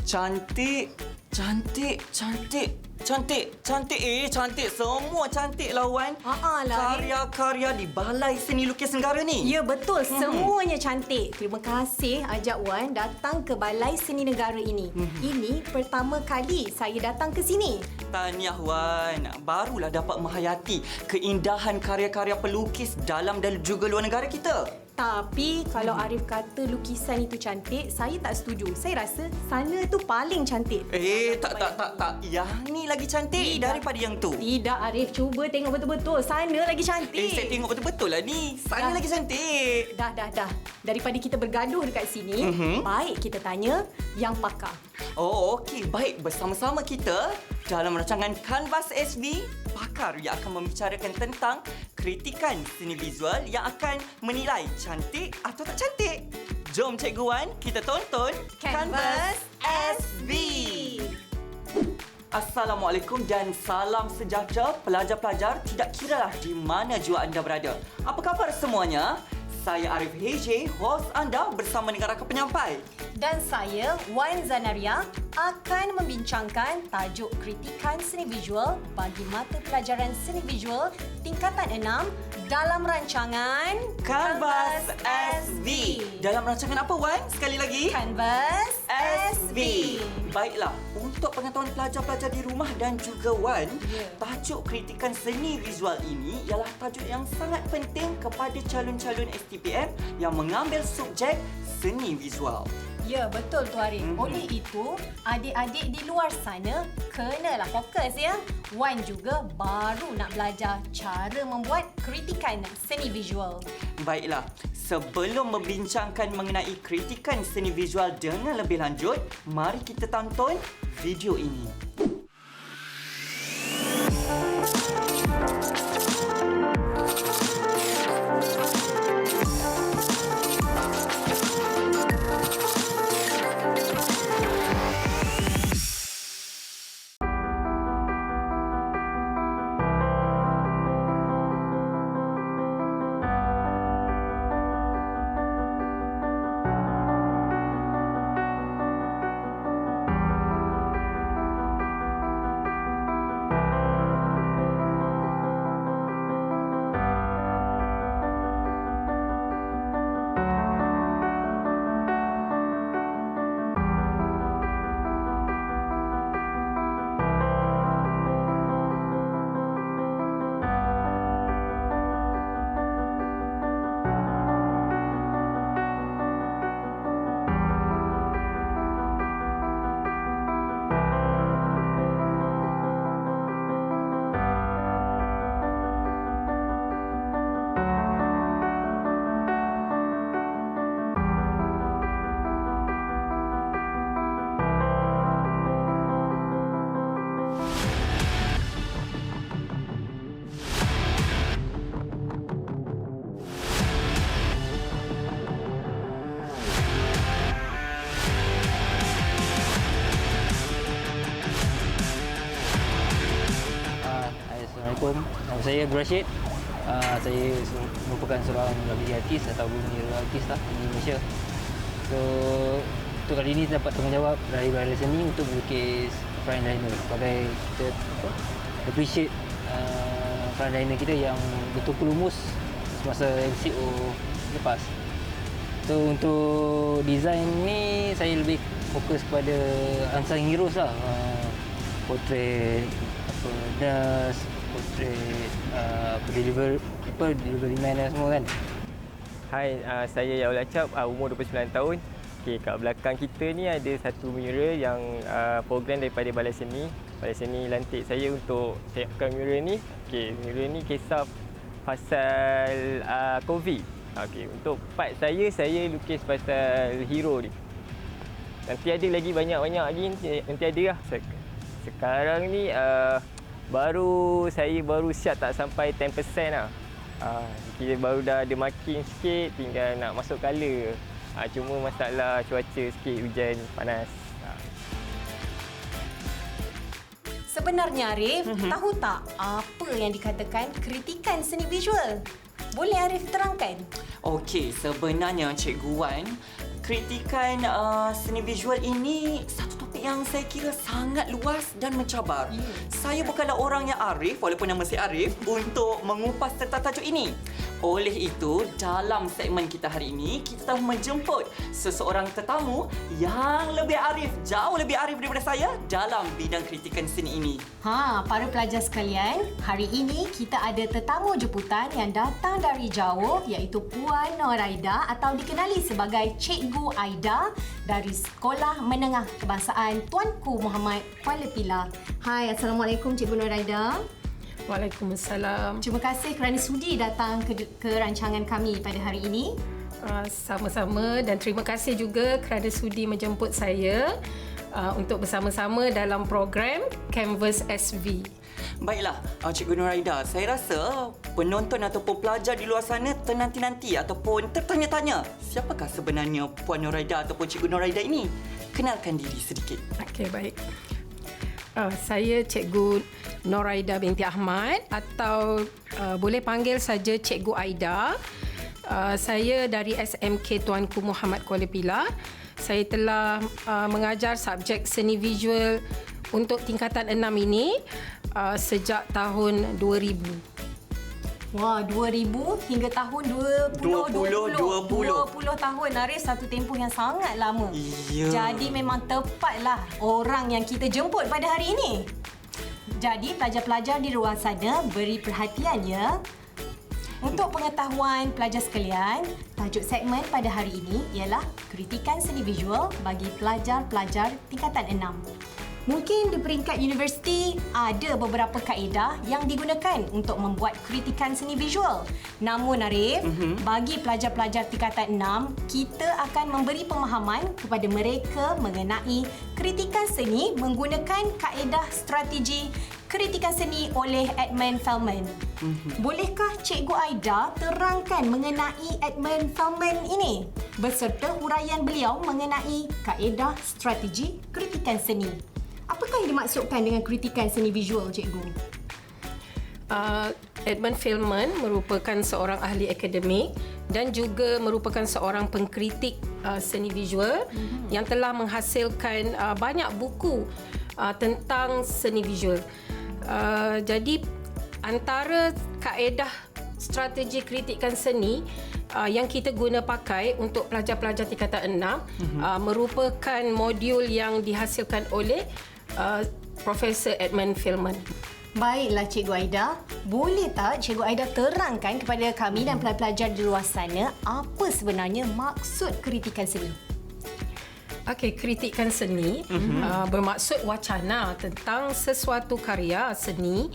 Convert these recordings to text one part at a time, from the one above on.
Cantik, cantik, cantik, cantik, cantik. Cantik. Semua cantik lah, Wan. Lah. Karya-karya di Balai Seni Lukis Negara ni. Ya, betul. Semuanya cantik. Terima kasih ajak Wan datang ke Balai Seni Negara ini. Ini pertama kali saya datang ke sini. Tahniah, Wan. Barulah dapat menghayati keindahan karya-karya pelukis dalam dan juga luar negara kita. Tapi kalau Arif kata lukisan itu cantik, saya tak setuju. Saya rasa sana tu paling cantik. Tak. Yang ni lagi cantik daripada yang tu. Tidak, Arif. Cuba tengok betul-betul. Sana lagi cantik. Saya tengok betul-betul lah ni. Sana lagi cantik. Dah. Daripada kita bergaduh dekat sini, baik kita tanya yang pakar. Oh, okey. Baik, bersama-sama kita dalam rancangan Kanvas SV, pakar yang akan membicarakan tentang kritikan seni visual yang akan menilai cantik atau tak cantik. Jom Cikgu Wan, kita tonton Kanvas SV. Assalamualaikum dan salam sejahtera pelajar-pelajar, tidak kiralah di mana jua anda berada. Apa khabar semuanya? Saya Arif HJ, host anda bersama dengan rakan penyampai. Dan saya, Wan Zanaria, akan membincangkan tajuk kritikan seni visual bagi mata pelajaran seni visual tingkatan 6 dalam rancangan Kanvas SV. Dalam rancangan apa, Wan? Sekali lagi. Kanvas SV. Baiklah, untuk pengetahuan pelajar-pelajar di rumah dan juga Wan, tajuk kritikan seni visual ini ialah tajuk yang sangat penting kepada calon-calon STPM yang mengambil subjek seni visual. Ya, betul tu Arif. Oleh itu, adik-adik di luar sana kenalah fokus ya. Wan juga baru nak belajar cara membuat kritikan seni visual. Baiklah, sebelum membincangkan mengenai kritikan seni visual dengan lebih lanjut, mari kita tonton video ini. Assalamualaikum, nama saya Abdul Rashid. Saya merupakan seorang grafiti artis atau mural artis lah di Malaysia. So, untuk kali ini dapat tanggungjawab dari Balai Seni untuk melukis frontliner sebagai kita appreciate frontliner kita yang betul-betul lumus semasa MCO lepas. So, untuk design ni saya lebih fokus kepada unsung heroes lah. Portrait nurse, portrait delivery man dan semua kan. Hai, saya Yaul Acap, umur 29 tahun. Okey, kat belakang kita ni ada satu mural yang program daripada Balai Seni. Balai Seni lantik saya untuk siapkan mural ni. Okey, mural ni kisah pasal COVID. Okey, untuk part saya lukis pasal hero ni. Nanti ada lagi banyak-banyak lagi, nanti ada lah. Sekarang ni saya baru siap tak sampai 10% lah. Kita baru dah ada marking sikit, tinggal nak masuk colour. Cuma masalah cuaca sikit, hujan, panas. Sebenarnya Arif, tahu tak apa yang dikatakan kritikan seni visual? Boleh Arif terangkan? Okey, sebenarnya Cikgu Wan, kritikan seni visual ini satu topik yang saya kira sangat luas dan mencabar. Saya bukanlah orang yang arif, walaupun nama saya Arif, untuk mengupas tentang tajuk ini. Oleh itu, dalam segmen kita hari ini, kita telah menjemput seseorang tetamu yang lebih arif, jauh lebih arif daripada saya dalam bidang kritikan seni ini. Para pelajar sekalian, hari ini kita ada tetamu jemputan yang datang dari jauh iaitu Puan Noraida atau dikenali sebagai Cikgu Aida dari Sekolah Menengah Kebangsaan Tuanku Muhammad Kuala Pilah. Hai, Assalamualaikum Cikgu Noraida. Waalaikumsalam. Terima kasih kerana sudi datang ke rancangan kami pada hari ini. Sama-sama dan terima kasih juga kerana sudi menjemput saya untuk bersama-sama dalam program Canvas SV. Baiklah, Cikgu Noraida, saya rasa penonton ataupun pelajar di luar sana ternanti-nanti ataupun tertanya-tanya, siapakah sebenarnya Puan Noraida ataupun Cikgu Noraida ini? Kenalkan diri sedikit. Okey, baik. Saya Cikgu Noraida binti Ahmad atau boleh panggil saja Cikgu Aida. Saya dari SMK Tuanku Muhammad Kuala Pilah. Saya telah mengajar subjek seni visual untuk tingkatan 6 ini sejak tahun 2000. Wah, 2000 hingga tahun 2020 tahun, Arif, satu tempoh yang sangat lama. Ya. Jadi memang tepatlah orang yang kita jemput pada hari ini. Jadi pelajar-pelajar di luar sana beri perhatian ya. Untuk pengetahuan pelajar sekalian, tajuk segmen pada hari ini ialah kritikan seni visual bagi pelajar-pelajar tingkatan 6. Mungkin di peringkat universiti ada beberapa kaedah yang digunakan untuk membuat kritikan seni visual. Namun Arif, bagi pelajar-pelajar tingkatan 6, kita akan memberi pemahaman kepada mereka mengenai kritikan seni menggunakan kaedah strategi kritikan seni oleh Edmund Feldman. Bolehkah Cikgu Aida terangkan mengenai Edmund Feldman ini beserta huraian beliau mengenai kaedah strategi kritikan seni? Apakah yang dimaksudkan dengan kritikan seni visual, Cikgu? Edmund Feldman merupakan seorang ahli akademik dan juga merupakan seorang pengkritik seni visual yang telah menghasilkan banyak buku tentang seni visual. Jadi antara kaedah strategi kritikan seni yang kita guna pakai untuk pelajar-pelajar tingkatan 6 merupakan modul yang dihasilkan oleh Profesor Edmund Feldman. Baiklah Cikgu Aida, boleh tak Cikgu Aida terangkan kepada kami dan pelajar di luar sana apa sebenarnya maksud kritikan seni? Okey, kritikan seni bermaksud wacana tentang sesuatu karya seni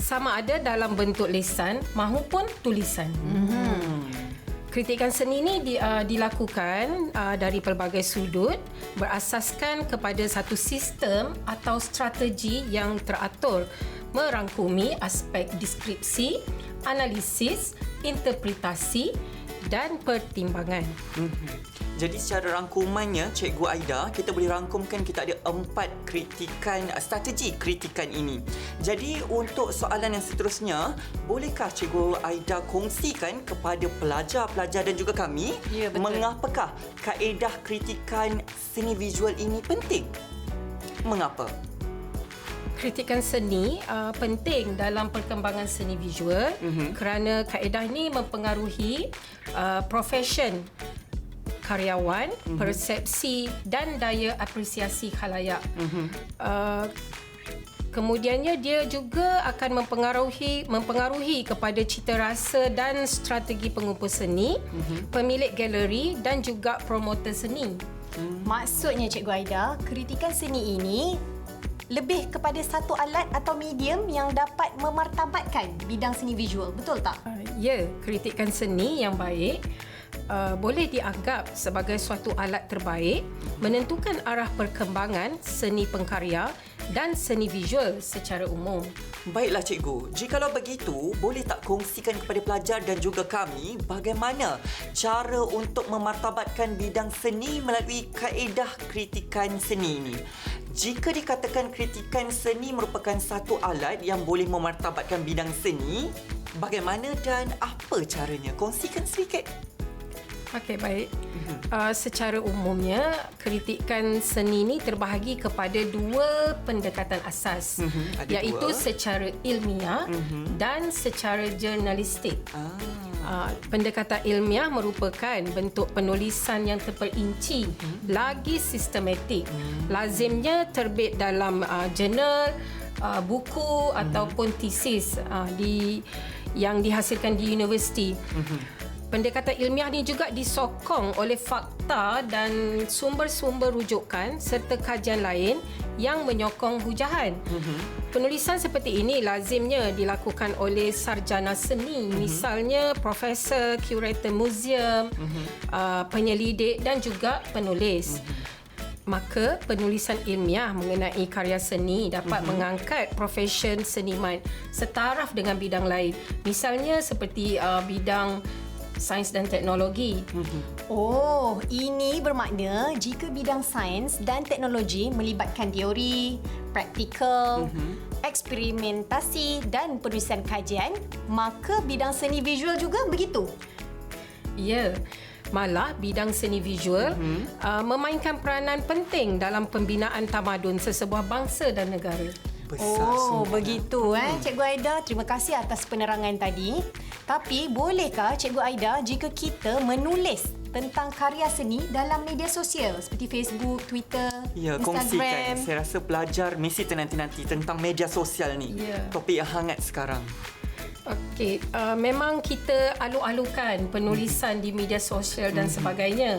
sama ada dalam bentuk lisan maupun tulisan. Kritikan seni ini dilakukan dari pelbagai sudut berasaskan kepada satu sistem atau strategi yang teratur merangkumi aspek deskripsi, analisis, interpretasi dan pertimbangan. Jadi secara rangkumannya, Cikgu Aida, kita boleh rangkumkan kita ada 4 kritikan, strategi kritikan ini. Jadi untuk soalan yang seterusnya, bolehkah Cikgu Aida kongsikan kepada pelajar-pelajar dan juga kami, Ya, betul. mengapakah kaedah kritikan seni visual ini penting? Mengapa? Kritikan seni penting dalam perkembangan seni visual kerana kaedah ini mempengaruhi profesion karyawan, persepsi dan daya apresiasi khalayak. Kemudiannya dia juga akan mempengaruhi kepada cita rasa dan strategi pengumpul seni, pemilik galeri dan juga promotor seni. Maksudnya Cikgu Aida, kritikan seni ini lebih kepada satu alat atau medium yang dapat memartabatkan bidang seni visual, betul tak? Ya, kritikan seni yang baik boleh dianggap sebagai suatu alat terbaik menentukan arah perkembangan seni pengkarya dan seni visual secara umum. Baiklah Cikgu, jikalau begitu, boleh tak kongsikan kepada pelajar dan juga kami bagaimana cara untuk memartabatkan bidang seni melalui kaedah kritikan seni ini? Jika dikatakan kritikan seni merupakan satu alat yang boleh memartabatkan bidang seni, bagaimana dan apa caranya? Kongsikan sedikit. Okey, baik. Secara umumnya, kritikan seni ni terbahagi kepada dua pendekatan asas, Ada iaitu dua. secara ilmiah dan secara jurnalistik. Pendekatan ilmiah merupakan bentuk penulisan yang terperinci, lagi sistematik. Lazimnya terbit dalam jurnal, buku ataupun tesis yang dihasilkan di universiti. Pendekatan ilmiah ni juga disokong oleh fakta dan sumber-sumber rujukan serta kajian lain yang menyokong hujahan. Penulisan seperti ini lazimnya dilakukan oleh sarjana seni, misalnya profesor, kurator muzium, penyelidik dan juga penulis. Maka penulisan ilmiah mengenai karya seni dapat mengangkat profesion seniman setaraf dengan bidang lain. Misalnya seperti bidang sains dan teknologi. Oh, ini bermakna jika bidang sains dan teknologi melibatkan teori, praktikal, eksperimentasi dan penulisan kajian, maka bidang seni visual juga begitu. Ya, malah bidang seni visual memainkan peranan penting dalam pembinaan tamadun sesebuah bangsa dan negara. Oh, begitu Cikgu Aida, terima kasih atas penerangan tadi. Tapi bolehkah Cikgu Aida jika kita menulis tentang karya seni dalam media sosial seperti Facebook, Twitter, Ya, Instagram? kongsikan. Saya rasa pelajar mesti ternanti-nanti tentang media sosial ni. Ya. Topik yang hangat sekarang. Okey, memang kita alu-alukan penulisan di media sosial dan sebagainya.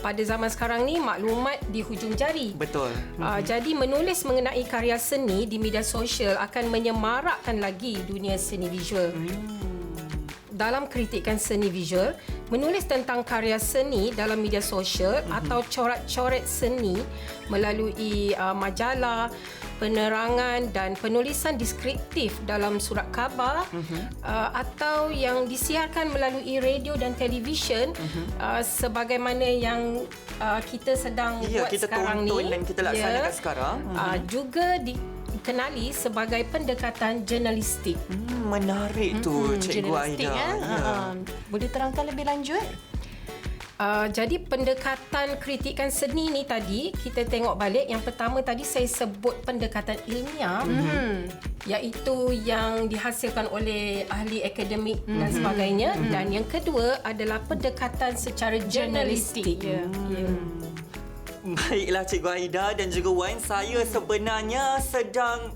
Pada zaman sekarang ni maklumat di hujung jari. Betul. Jadi menulis mengenai karya seni di media sosial akan menyemarakkan lagi dunia seni visual. Dalam kritikan seni visual, menulis tentang karya seni dalam media sosial atau coret-coret seni melalui majalah, penerangan dan penulisan deskriptif dalam surat khabar atau yang disiarkan melalui radio dan televisyen sebagaimana yang kita sedang Ya, buat kita sekarang tonton ni. dan kita laksanakan sekarang. Juga dikenali sebagai pendekatan jurnalistik. Menarik tu, Cikgu Jurnalistik, Aida. Boleh terangkan lebih lanjut? Jadi pendekatan kritikan seni ni tadi kita tengok balik, yang pertama tadi saya sebut pendekatan ilmiah, iaitu yang dihasilkan oleh ahli akademik dan sebagainya, dan yang kedua adalah pendekatan secara jurnalistik. Baiklah Cikgu Aida dan juga Wan, saya sebenarnya sedang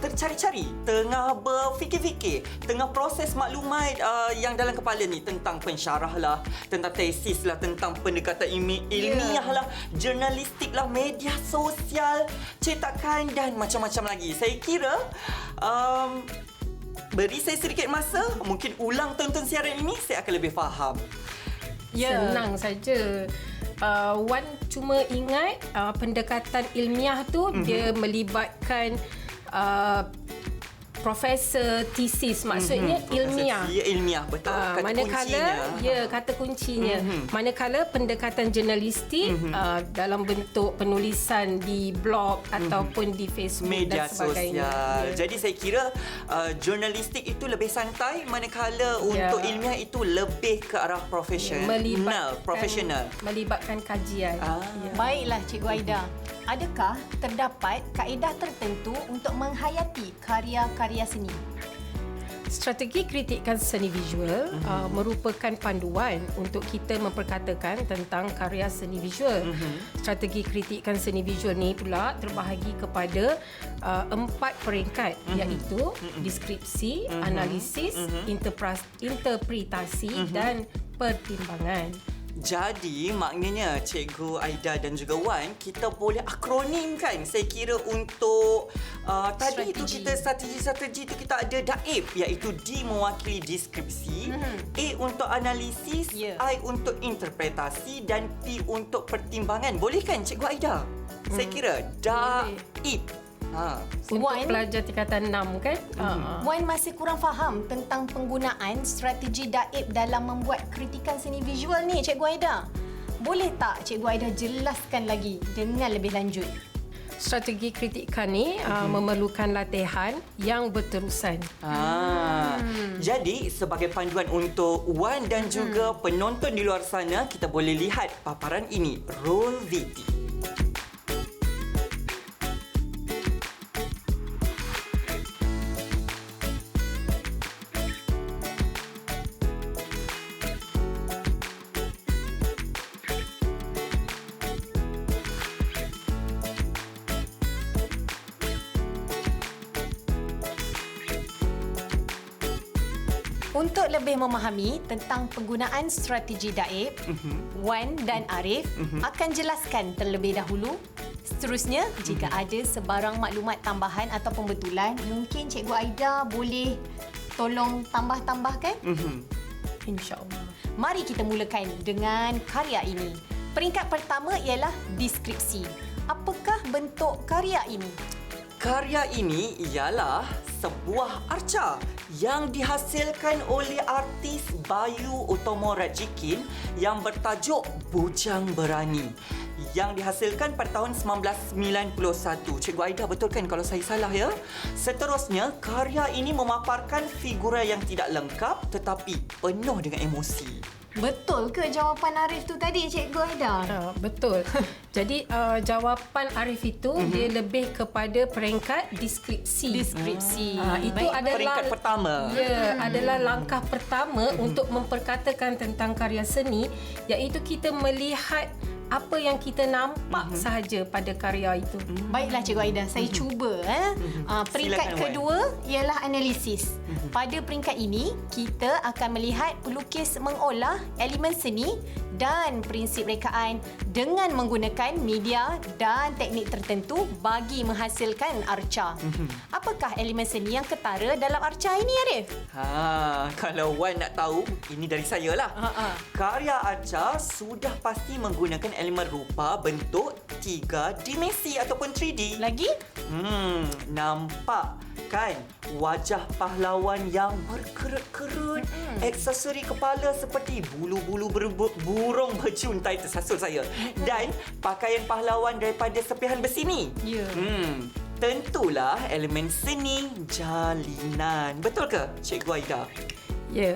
tercari-cari, tengah berfikir-fikir, tengah proses maklumat yang dalam kepala ni tentang pensyarah lah, tentang tesis lah, tentang pendekatan ilmiah lah, jurnalistik lah, media sosial, cetakan dan macam-macam lagi. Saya kira beri saya sedikit masa, mungkin ulang tonton siaran ini, saya akan lebih faham. Senang saja. Wan cuma ingat pendekatan ilmiah tu dia melibatkan profesor tesis, maksudnya ilmiah. Ya, ilmiah, betul. Kata Manakala kuncinya. kata kuncinya. Manakala pendekatan jurnalistik dalam bentuk penulisan di blog ataupun di Facebook media dan sebagainya. sosial. Ya. Jadi saya kira jurnalistik itu lebih santai, manakala untuk ilmiah itu lebih ke arah profesional. Melibatkan kajian. Ya. Baiklah Cikgu Aida. Adakah terdapat kaedah tertentu untuk menghayati karya-karya seni? Strategi kritikan seni visual merupakan panduan untuk kita memperkatakan tentang karya seni visual. Strategi kritikan seni visual ni pula terbahagi kepada 4 peringkat, iaitu deskripsi, analisis, interpretasi dan pertimbangan. Jadi maknanya Cikgu Aida dan juga Wan, kita boleh akronimkan saya kira untuk tadi itu kita strategi itu kita ada DAIP, iaitu D mewakili deskripsi, A untuk analisis, I untuk interpretasi dan P untuk pertimbangan. Boleh kan Cikgu Aida? Saya kira DAIP. Untuk pelajar tingkatan 6 kan? Wan masih kurang faham tentang penggunaan strategi DAIP dalam membuat kritikan seni visual ni, Cikgu Aida. Boleh tak Cikgu Aida jelaskan lagi dengan lebih lanjut? strategi kritikan ni memerlukan latihan yang berterusan. Jadi sebagai panduan untuk Wan dan juga penonton di luar sana, kita boleh lihat paparan ini. Roll VT. Untuk lebih memahami tentang penggunaan strategi Daib, Wan dan Arif akan jelaskan terlebih dahulu. Seterusnya, jika ada sebarang maklumat tambahan atau pembetulan, mungkin Cikgu Aida boleh tolong tambah-tambahkan? InsyaAllah. Mari kita mulakan dengan karya ini. Peringkat pertama ialah deskripsi. Apakah bentuk karya ini? Karya ini ialah sebuah arca yang dihasilkan oleh artis Bayu Utomo Rajikin yang bertajuk Bujang Berani, yang dihasilkan pada tahun 1991. Cikgu Aida betulkan kalau saya salah ya. Seterusnya, karya ini memaparkan figura yang tidak lengkap tetapi penuh dengan emosi. Betul ke jawapan Arif tu tadi, Cikgu Aida? Betul. Jadi jawapan Arif itu dia lebih kepada peringkat deskripsi. Deskripsi. Itu Baik. adalah Peringkat pertama. Ya, adalah langkah pertama untuk memperkatakan tentang karya seni, iaitu kita melihat apa yang kita nampak sahaja pada karya itu. Baiklah Cikgu Aida, saya cuba. Peringkat Silakan, Wan. kedua ialah analisis. Pada peringkat ini, kita akan melihat pelukis mengolah elemen seni dan prinsip rekaan dengan menggunakan media dan teknik tertentu bagi menghasilkan arca. Apakah elemen seni yang ketara dalam arca ini, Arif? Kalau Wan nak tahu, ini dari saya lah. Karya arca sudah pasti menggunakan elemen rupa bentuk 3 dimensi ataupun 3D. Lagi? Nampak kan wajah pahlawan yang berkerut-kerut, aksesori kepala seperti bulu-bulu burung bercuntai, tersasul saya, dan pakaian pahlawan daripada sepihan besi ni. Ya. Tentulah elemen seni jalinan. Betul ke, Cikgu Aida? Ya.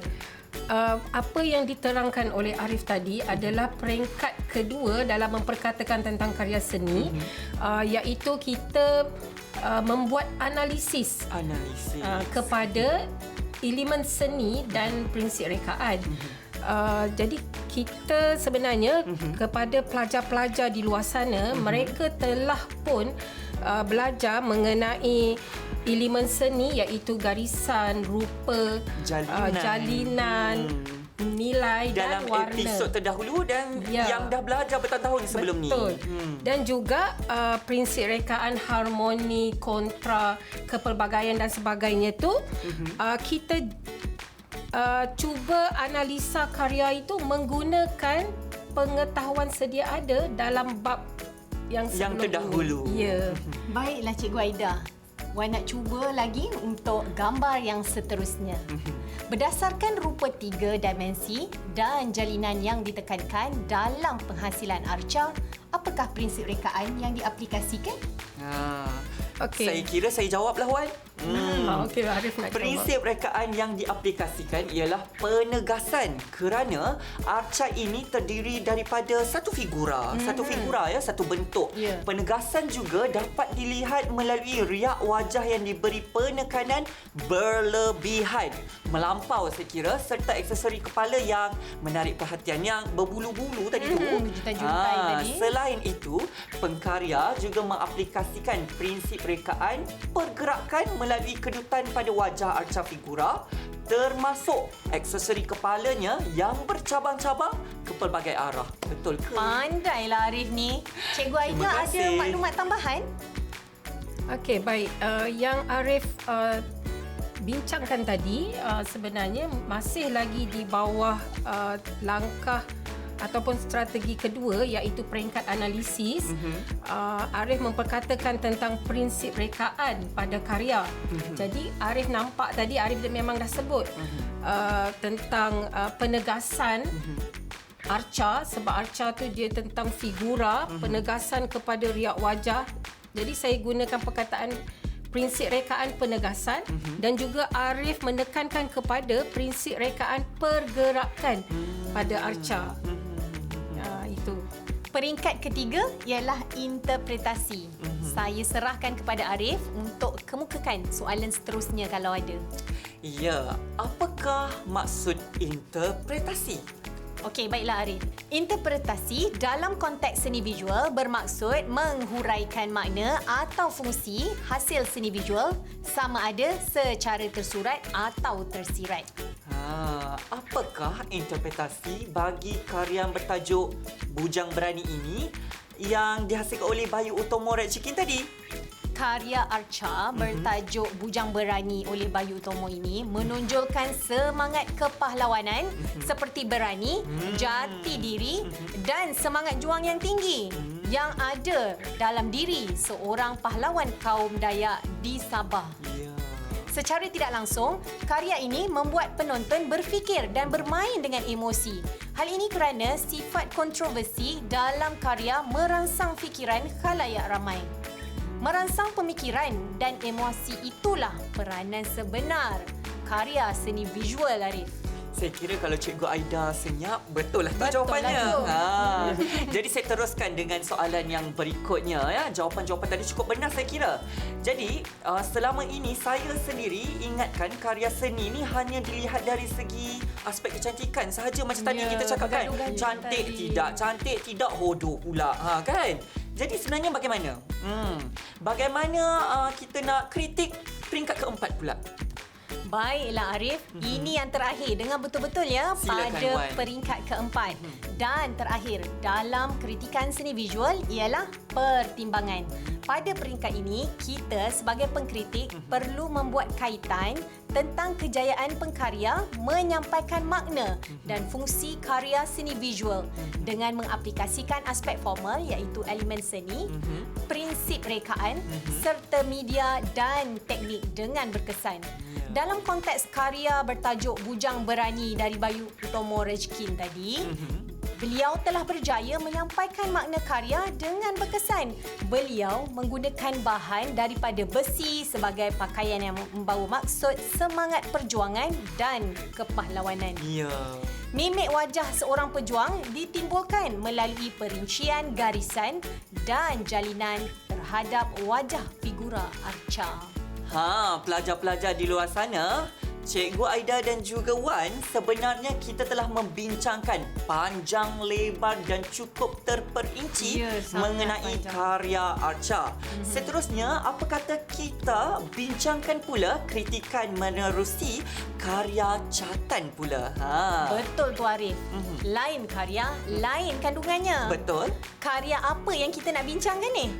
Apa yang diterangkan oleh Arif tadi adalah peringkat kedua dalam memperkatakan tentang karya seni, iaitu kita membuat analisis kepada elemen seni dan prinsip rekaan. Jadi kita sebenarnya kepada pelajar-pelajar di luar sana, mereka telah pun belajar mengenai elemen seni, iaitu garisan, rupa, jalinan, nilai dalam dan warna. Dalam episod terdahulu dan yang dah belajar bertahun-tahun sebelum Betul. ni. Dan juga prinsip rekaan, harmoni, kontra, kepelbagaian dan sebagainya tu kita cuba analisa karya itu menggunakan pengetahuan sedia ada dalam bab yang terdahulu. Ya. Baiklah Cikgu Aida. Wan nak cuba lagi untuk gambar yang seterusnya. Berdasarkan rupa 3 dimensi dan jalinan yang ditekankan dalam penghasilan arca, apakah prinsip rekaan yang diaplikasikan? Okey. Saya kira saya jawablah, Wan. Okey, Arif nak Prinsip rekaan yang diaplikasikan ialah penegasan, kerana arca ini terdiri daripada satu figura. Satu figura, satu bentuk. Ya. Penegasan juga dapat dilihat melalui riak wajah yang diberi penekanan berlebihan, melampau saya kira, serta aksesori kepala yang menarik perhatian, yang berbulu-bulu tadi tu. Juntai tadi. Selain itu, pengkarya juga mengaplikasikan prinsip rekaan pergerakan melalui kedutan pada wajah arca figura, termasuk aksesori kepalanya yang bercabang-cabang ke pelbagai arah. Betul ke? Pandailah Arif ni. Cikgu Aida Terima ada kasih. maklumat tambahan? Okey, baik. Yang Arif bincangkan tadi sebenarnya masih lagi di bawah langkah ataupun strategi kedua, iaitu peringkat analisis. Arif memperkatakan tentang prinsip rekaan pada karya. Jadi Arif nampak tadi, Arif memang dah sebut tentang penegasan arca, sebab arca tu dia tentang figura, penegasan kepada riak wajah Jadi saya gunakan perkataan prinsip rekaan penegasan dan juga Arif menekankan kepada prinsip rekaan pergerakan pada arca. Itu. Peringkat ketiga ialah interpretasi. Saya serahkan kepada Arif untuk kemukakan soalan seterusnya kalau ada. Ya, apakah maksud interpretasi? Okey, baiklah Arif. Interpretasi dalam konteks seni visual bermaksud menghuraikan makna atau fungsi hasil seni visual sama ada secara tersurat atau tersirat. Apakah interpretasi bagi karya yang bertajuk Bujang Berani ini yang dihasilkan oleh Bayu Utomo Red Chicken tadi? Karya Arca bertajuk Bujang Berani oleh Bayu Utomo ini menonjolkan semangat kepahlawanan seperti berani, jati diri dan semangat juang yang tinggi yang ada dalam diri seorang pahlawan kaum Dayak di Sabah. Secara tidak langsung, karya ini membuat penonton berfikir dan bermain dengan emosi. Hal ini kerana sifat kontroversi dalam karya merangsang fikiran khalayak ramai. Merangsang pemikiran dan emosi itulah peranan sebenar karya seni visual, Arif. Saya kira kalau Cikgu Aida senyap, betul lah tu Betul jawapannya. lah tu. Jadi saya teruskan dengan soalan yang berikutnya. Ya. Jawapan-jawapan tadi cukup benar saya kira. Jadi selama ini saya sendiri ingatkan karya seni ni hanya dilihat dari segi aspek kecantikan sahaja macam tadi kita cakap kan. bergaduh-gaduh Cantik tidak, hodoh pula. Kan? Jadi sebenarnya bagaimana? Bagaimana kita nak kritik peringkat keempat pula? Baiklah Arif, ini yang terakhir dengan betul-betul ya. Silakan, pada Wan. peringkat keempat. Dan terakhir dalam kritikan seni visual ialah pertimbangan. Pada peringkat ini, kita sebagai pengkritik perlu membuat kaitan tentang kejayaan pengkarya menyampaikan makna dan fungsi karya seni visual dengan mengaplikasikan aspek formal iaitu elemen seni, prinsip rekaan serta media dan teknik dengan berkesan. Dalam konteks karya bertajuk Bujang Berani dari Bayu Utomo Rejkin tadi, beliau telah berjaya menyampaikan makna karya dengan berkesan. Beliau menggunakan bahan daripada besi sebagai pakaian yang membawa maksud semangat perjuangan dan kepahlawanan. Ya. Mimik wajah seorang pejuang ditimbulkan melalui perincian garisan dan jalinan terhadap wajah figura arca. Pelajar-pelajar di luar sana, Cikgu Aida dan juga Wan, sebenarnya kita telah membincangkan panjang, lebar dan cukup terperinci Ya, sangat mengenai panjang. karya arca. Seterusnya, apa kata kita bincangkan pula kritikan menerusi karya catan pula? Betul tu Arif. Lain karya, lain kandungannya. Betul? Karya apa yang kita nak bincangkan ni?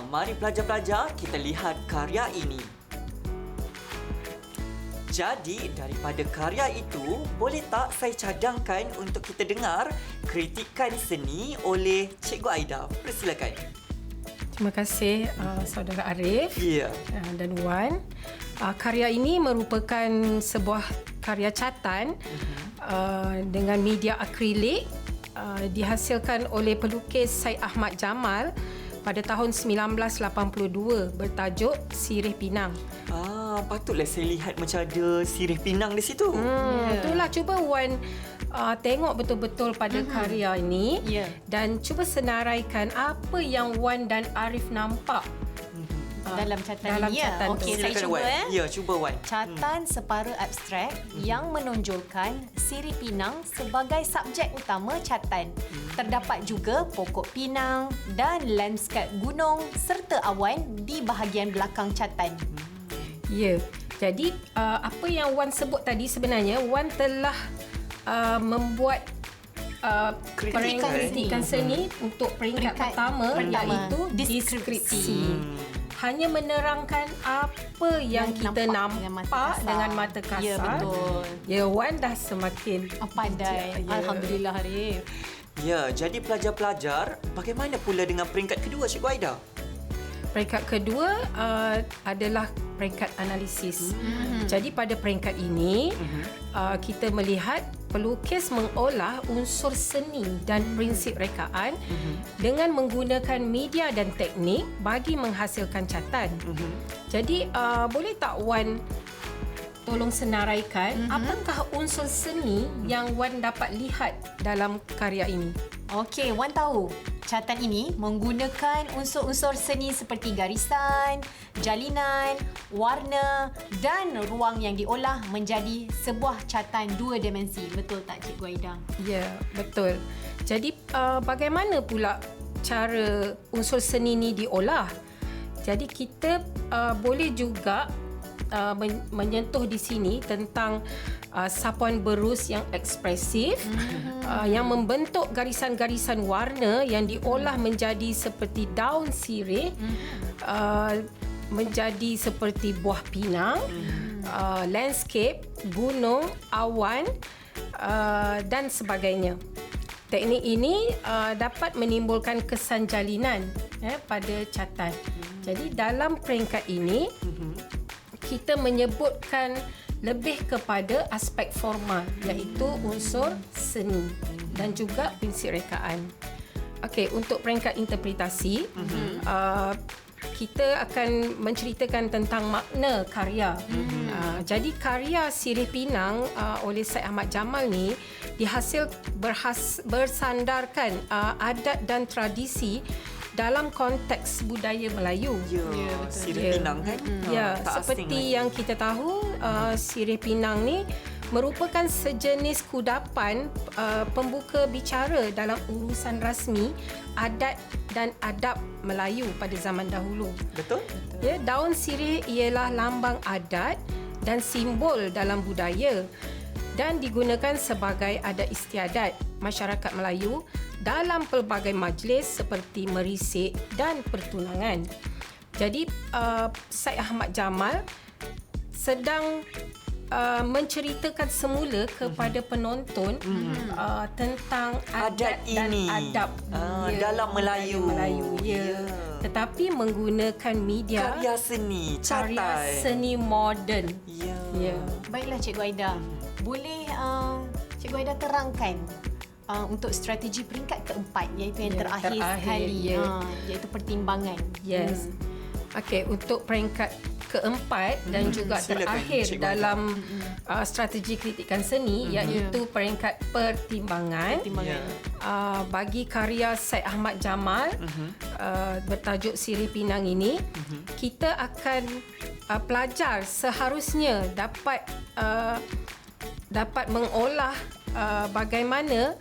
Mari pelajar-pelajar kita lihat karya ini. Jadi, daripada karya itu, boleh tak saya cadangkan untuk kita dengar kritikan seni oleh Cikgu Aida? Persilakan. Terima kasih Saudara Arif Ya. dan Wan. Karya ini merupakan sebuah karya catan dengan media akrilik dihasilkan oleh pelukis Syed Ahmad Jamal pada tahun 1982 bertajuk Sirih Pinang. Patutlah saya lihat macam ada sirih pinang di situ. Itulah, cuba Wan tengok betul-betul pada karya ini dan cuba senaraikan apa yang Wan dan Arif nampak Dalam catan dalam ini ya. catan tu. Okey, saya Silakan, cuba Wan. Ya, cuba Wan. Catan separa abstrak yang menonjolkan sirih pinang sebagai subjek utama catan. Terdapat juga pokok pinang dan lanskap gunung serta awan di bahagian belakang catan. Ya, jadi apa yang Wan sebut tadi sebenarnya Wan telah membuat kritikan seni untuk peringkat pertama iaitu deskripsi. Hanya menerangkan apa yang kita nampak dengan mata kasar. Ya, betul. Ya, Wan dah semakin Pandai. Ya. Alhamdulillah Arif. Ya, jadi pelajar-pelajar, bagaimana pula dengan peringkat kedua, Cikgu Aida? Peringkat kedua adalah peringkat analisis. Jadi pada peringkat ini kita melihat pelukis mengolah unsur seni dan prinsip rekaan dengan menggunakan media dan teknik bagi menghasilkan catan. Jadi boleh tak Wan tolong senaraikan apakah unsur seni yang Wan dapat lihat dalam karya ini? Okey, Wan tahu catan ini menggunakan unsur-unsur seni seperti garisan, jalinan, warna dan ruang yang diolah menjadi sebuah catan 2 dimensi. Betul tak Cikgu Aida? Ya, betul. Jadi bagaimana pula cara unsur seni ni diolah? Jadi kita boleh juga menyentuh di sini tentang sapuan berus yang ekspresif yang membentuk garisan-garisan warna yang diolah menjadi seperti daun sirih, menjadi seperti buah pinang, landscape, gunung, awan dan sebagainya. Teknik ini dapat menimbulkan kesan jalinan pada catan. Jadi dalam peringkat ini kita menyebutkan lebih kepada aspek formal iaitu unsur seni dan juga prinsip rekaan. Okey, untuk peringkat interpretasi kita akan menceritakan tentang makna karya. Jadi karya Sirih Pinang oleh Syed Ahmad Jamal ni bersandarkan adat dan tradisi dalam konteks budaya Melayu. Ya, Sirih Pinang kan? Ya, Tak seperti asing yang kita tahu, Sirih Pinang ni merupakan sejenis kudapan pembuka bicara dalam urusan rasmi adat dan adab Melayu pada zaman dahulu. Betul? Ya, daun sirih ialah lambang adat dan simbol dalam budaya dan digunakan sebagai adat istiadat masyarakat Melayu dalam pelbagai majlis seperti merisik dan pertunangan. Jadi Syed Ahmad Jamal sedang menceritakan semula kepada penonton tentang adat dan ini adab dalam Melayu. Ya. Tetapi menggunakan media Karya seni, catan. karya seni moden. Ya. Baiklah Cikgu Aida. Boleh Cikgu Aida terangkan untuk strategi peringkat keempat iaitu yang terakhir sekali iaitu pertimbangan. Yes. Okey, untuk peringkat keempat dan juga Silakan, terakhir Cikgu dalam strategi kritikan seni iaitu peringkat pertimbangan. Bagi karya Syed Ahmad Jamal bertajuk Sirih Pinang ini, kita akan pelajar seharusnya dapat mengolah bagaimana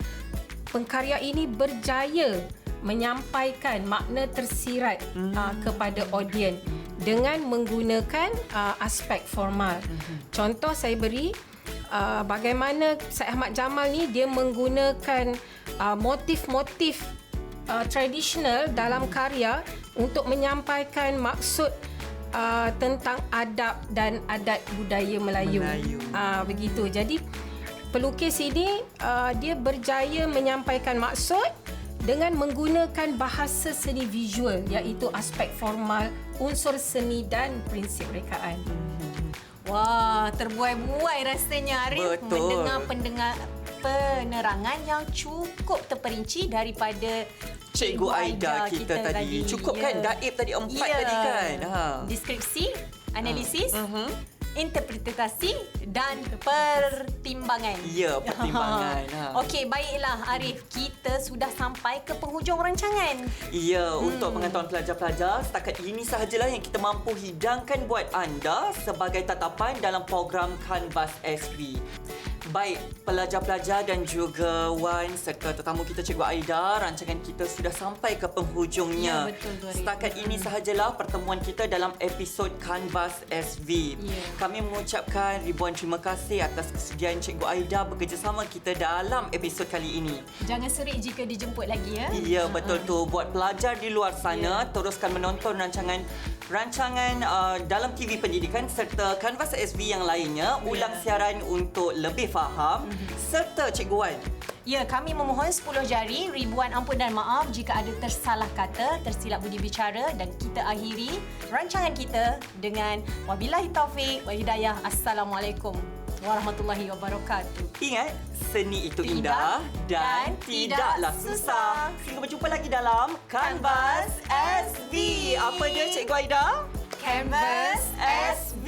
pengkarya ini berjaya menyampaikan makna tersirat kepada audien dengan menggunakan aspek formal. Contoh saya beri bagaimana Syed Ahmad Jamal ni dia menggunakan motif-motif tradisional dalam karya untuk menyampaikan maksud tentang adab dan adat budaya Melayu. Begitu. Jadi pelukis ini dia berjaya menyampaikan maksud dengan menggunakan bahasa seni visual iaitu aspek formal, unsur seni dan prinsip rekaan. Wah, terbuai-buai rasanya Arif Betul. mendengar penerangan yang cukup terperinci daripada Cikgu Aida kita tadi. Cukup kan? Daib tadi 4 tadi kan? Deskripsi, analisis, interpretasi dan pertimbangan. Ya, pertimbangan. Okey, baiklah Arif, kita sudah sampai ke penghujung rancangan. Ya, untuk pengetahuan pelajar-pelajar, setakat ini sahajalah yang kita mampu hidangkan buat anda sebagai tatapan dalam program Canvas SV. Baik, pelajar-pelajar dan juga Wan serta tetamu kita Cikgu Aida, rancangan kita sudah sampai ke penghujungnya. Ya, betul tu, Arif. Setakat ini sahajalah pertemuan kita dalam episod Canvas SV. Ya. Kami mengucapkan ribuan terima kasih atas kesediaan Cikgu Aida bekerjasama kita dalam episod kali ini. Jangan serik jika dijemput lagi ya. Ya, betul tu. Buat pelajar di luar sana, teruskan menonton rancangan dalam TV Pendidikan serta Canvas SV yang lainnya, ulang siaran untuk lebih faham serta Cikgu Wan. Ya, kami memohon 10 jari, ribuan ampun dan maaf jika ada tersalah kata, tersilap budi bicara dan kita akhiri rancangan kita dengan wabillahi taufik wal hidayah. Assalamualaikum warahmatullahi wabarakatuh. Ingat, seni itu indah dan tidaklah susah. Sehingga berjumpa lagi dalam Canvas SV. Apa dia Cikgu Aida? Canvas SV.